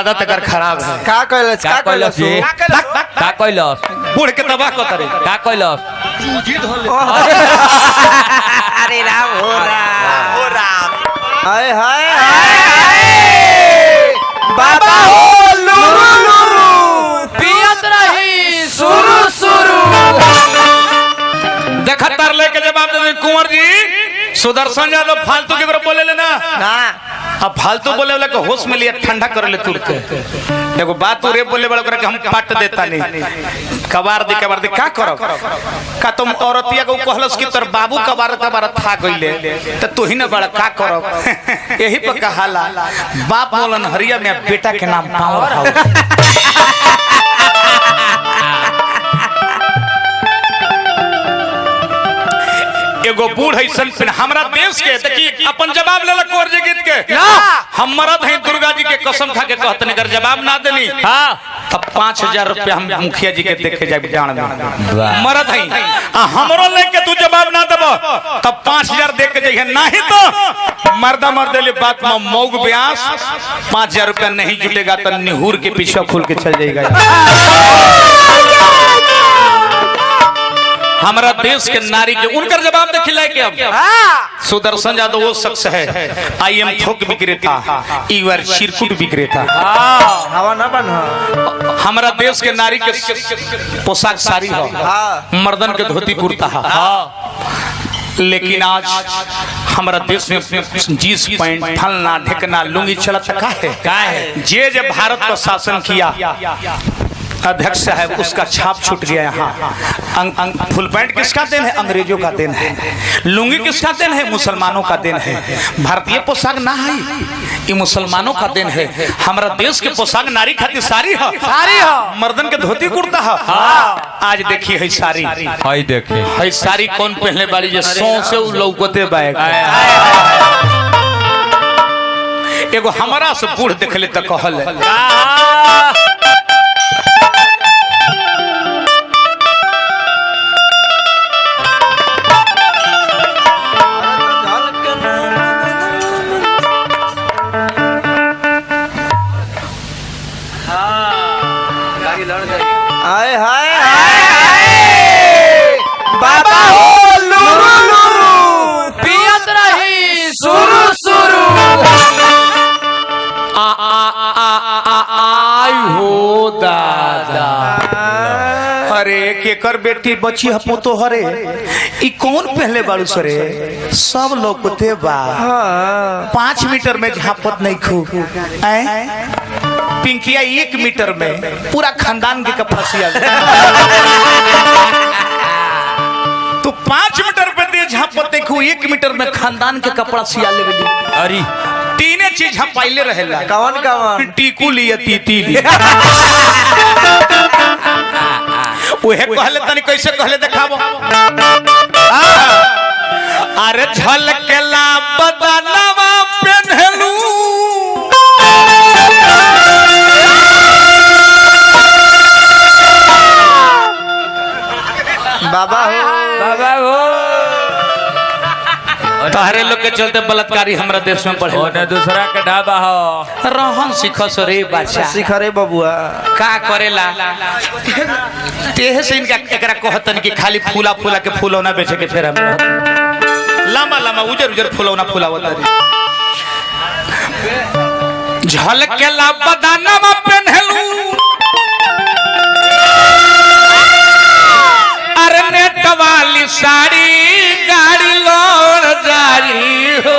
आदत अगर खराब है का कहलस बूढ़ के तबाह को करे का कहलस अरे राम हो राम हाय हाय बाबा हो लुरु लुरु पियत रही सुरु सुरु देखा तार लेके जवाब दे कुंवर जी सुदर्शन यादव फालतू के बोले लेना ना अब फालतू बोले वाला के होश में लिया ठंडा कर ले तुरंत एगो बात तू रे बोले वाला के हम पाट देता नहीं कबार दी का करो का तुम औरतिया को कहलस कि तोर बाबू कबार था गइले त तू ही न बड़ा का करो यही पर कहाला बाप बोलन हरिया में बेटा के नाम पावर हाउस एगो बूढ़ ऐसन हमरा देश के देखी अपन जवाब लेला कुंवर जी गीत के हम मरद हैं दुर्गा जी के कसम खा के कहतन अगर जवाब ना देनी हां तब 5000 रुपया हम मुखिया जी के देखे जाए जान में मरद हैं हमरो लेके तू जवाब ना देबो तब 5000 दे के जाइए नहीं तो मर्दा मर्दे ले बात में मौग ब्यास 5000 रुपया नहीं जुटेगा तो निहुर के पीछे खुल के चल जाएगा हमारा देश के नारी के उनका जवाब देखिए कि अब सुदर्शन यादव वो शख्स है आई एम थोक विक्रेता यू आर चिरकुट विक्रेता हवा ना बन हमारा देश के नारी के पोशाक साड़ी हो मर्दन के धोती कुर्ता है लेकिन आज हमारा देश में जींस पैंट फलना ढकना लुंगी चलत का है जे भारत का शासन किया अध्यक्ष साहब उसका छाप छूट गया यहाँ फुल पैंट किसका देन है अंग्रेजों का देन है लुंगी किसका देन है मुसलमानों का देन है भारतीय पोशाक ना है ये मुसलमानों का देन है हमारा देश के पोशाक नारी खातिर साड़ी है मर्दन के धोती कुर्ता है आज देखिए है साड़ी हाय देखे है साड़ी कौन पहनले वाली जे सौ से लौकते बैग एगो हमारा से बूढ़ देखले त कहल हाय हाय बाबा हो लुरु लुरु पियत रही सुरु सुरु आई हो दादा अरे केकर बेटी बची हपो तो हरे ई कौन पहले बाड़ू सरे सब लोग बा 5 मीटर में झापत नहीं खूब पिंकिया 1 मीटर में पूरा खानदान के कपड़ा सिया तो 5 मीटर पे दे झापत देखो 1 मीटर में खानदान के कपड़ा सिया लेबली अरे तीने चीज हम पहले रहेला कवन टीकू लिया तीती लिया ओहे कहले तनी कैसे कहले देखाबो अरे झलकेला बदनवा पेन्हलू बाबा हो तहरे लोग के चलते बलात्कारी हमरा देश में बढ़े ओने दूसरा के ढाबा हो रहन सिखस रे बादशाह सिख रे बबुआ का करेला तेह से इनका एकरा कहतन कि खाली फूला फूला के फूलौना बेचे के फेर हम लंबा लंबा उजर उजर फूलौना फूलावत रे झलकेला बदनवा पेन्हलू अरे नेट वाली साड़ी गाड़ी लोर जारी हो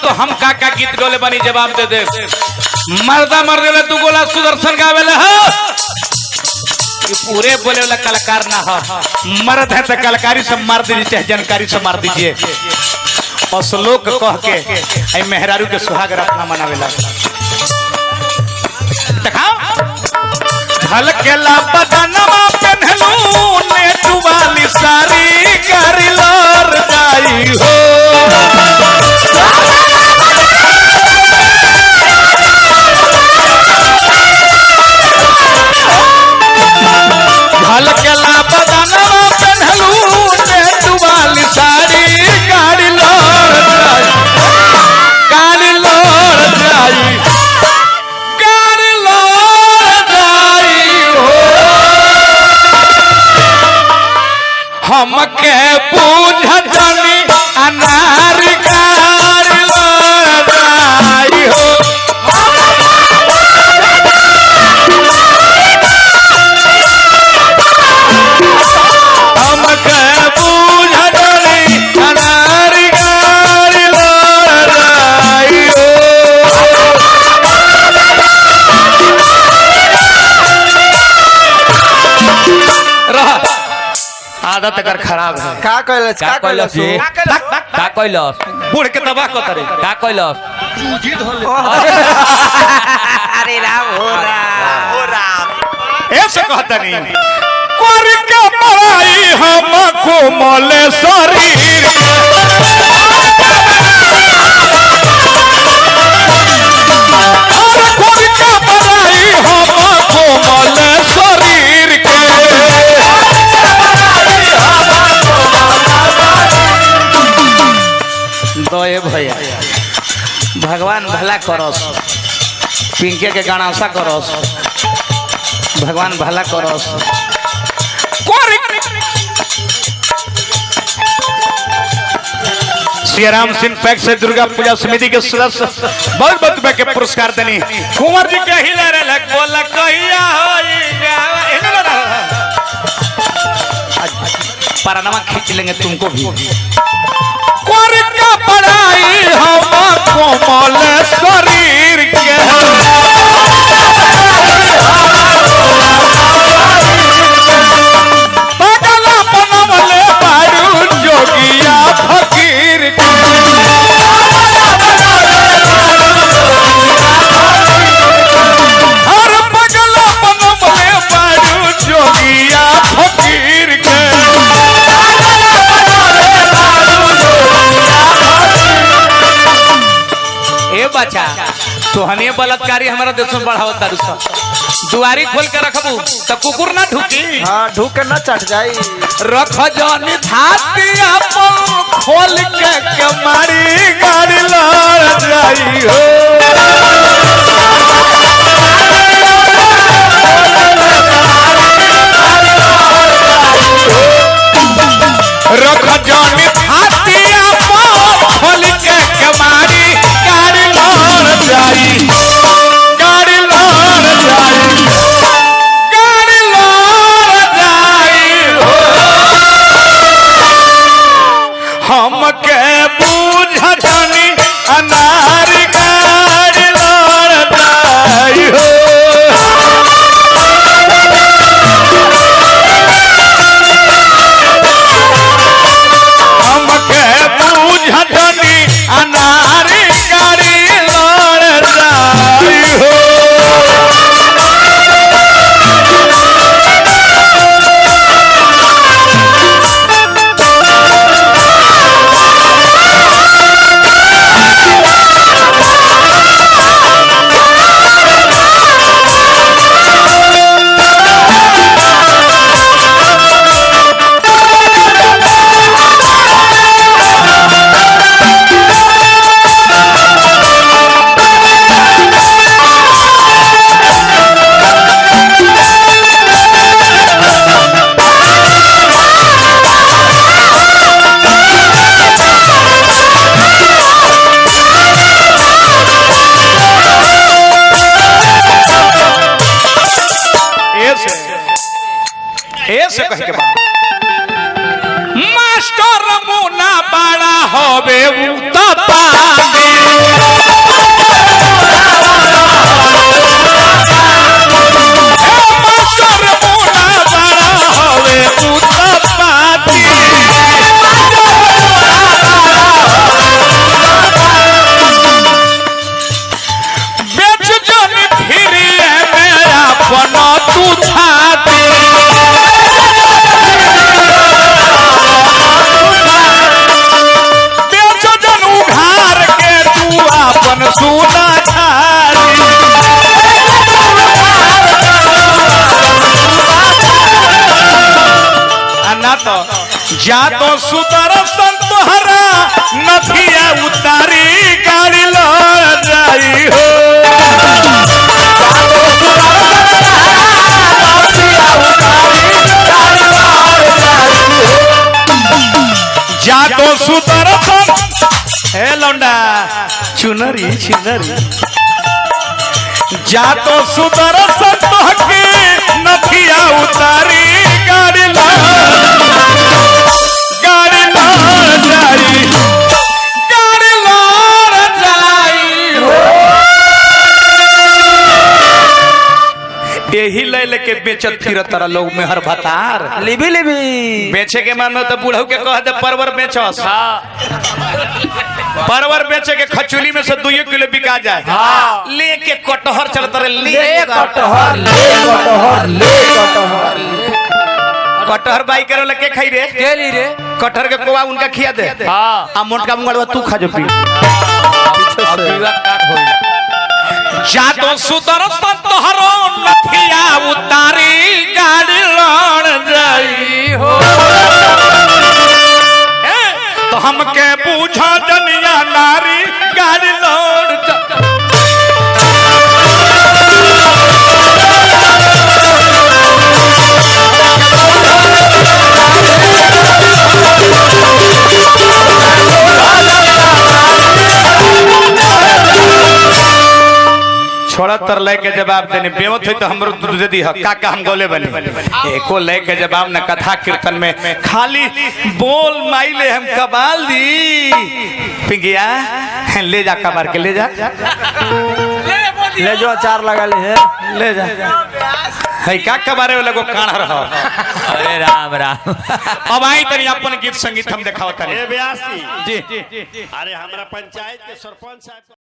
तो हम का गीत गोले बनी जवाब दे दे मर्दा मर गए तू गोला सुदर्शन गावेले हो पूरे बोले वाला कलाकार ना हो मर्द है तो कलाकारी से मार दीजिए चाहे जानकारी से मार दीजिए श्लोक कह के आई मेहरारू के सुहाग रखना मनावेला दिखाओ झलकेला बदनमा पहनलू नेट वाली साड़ी करी लर जाई हो झलकेला बदनमा पहनलू नेट वाली साड़ी करी लर जाई हमके पूछनी अनार कार लड़ाई हो हमके पूछनी अनार कार लड़ाई हो रहा आदत अगर खराब है का कहलस का कहलस जी का कहलस बूढ़ के तबाह को करे का कहलस अरे राम हो राम ऐसे कहता नहीं कर के पढ़ाई हम कोमल शरीर कर के पढ़ाई हम कोमल शरीर के दे भैया भगवान भला करस पिंके के गणासा करस भगवान भला करस सियाराम सिंह पैक से दुर्गा पूजा समिति के सदस्य बहुत बहुत रुपए के पुरस्कार देनी कुंवर जी के हिला रे बोल कहिया पारानामा खींच लेंगे तुमको भी कर का पढ़ाई हम कोमल शरीर के पगला बनवले बारू जोगिया फकीर के हर पगला बनवले बारू जोगिया फकीर के ए बच्चा तोहने बलात्कारी हमारा देश में बढ़ावत तारू सब दुआरी खोल के रखबू त कुकुर ना ढुकी हां ढूक के न चढ़ जाई रख जानी धाती अपन खोल के कमारी गाड़ी लड़ जाई हो रख जानी धाती अपन खोल के कमारी गाड़ी लड़ जाई गाड़ी लड़ जाई गाड़ी लड़ जाई हो हमके बूझनी अनार गाड़ी लड़ जाई हो हमके बूझनी अनार गाड़ी लड़ जाई हो ऐसे कह के मास्टर मुना बड़ा होवे उतपादी मास्टर मुना बड़ा होवे उतपादी अपन सुना खारी ना तो जा तो सुदर्शन तोहरा नथिया उतारी गाड़ी लो जाई हो जा तो सुदर्शन हे लौंडा चुनरी चुनरी जा तो सुदर्शन तोहके नथिया उतारी गाड़ी लो जाई गाड़ी लो जाई हो यही ले लेके बेचत फिरत तारा लोग में हर भतार लिबी लिबी बेचे के मन में तो बूढ़ऊ के कह दे परवर बेचस परवर बेचे के खचुली में से 2 किलो बिका जाए लेके कटहर चलत रहे ले कटहर कटहर बाई करे लगे खाई रे केली रे कटहर के कोवा उनका खिया दे आ मोटका मुंगड़वा तू खा जो पी अब विवाह काट होई जा तो सुदर्शन तोहरो नथिया उतारी गाड़ी लड़ जाई हो तो हमके बूझा जनिया नारी गाड़ी लड़ जाई छोड़ा तर ले के जवाब देने बेमत हुई तो हमरो दूध दे दी काका हम गोले बने एको ले के जवाब न कथा कीर्तन में खाली बोल माइले हम कबाल दी पिंगिया ले जा कबार के ले जा ले जो अचार लगा ले जा है का कबारे वाला को काढ़ रहा अरे राम राम अब आई तनी अपन गीत संगीत हम दिखावत तनी ए व्यास जी अरे हमरा पंचायत के सरपंच साहब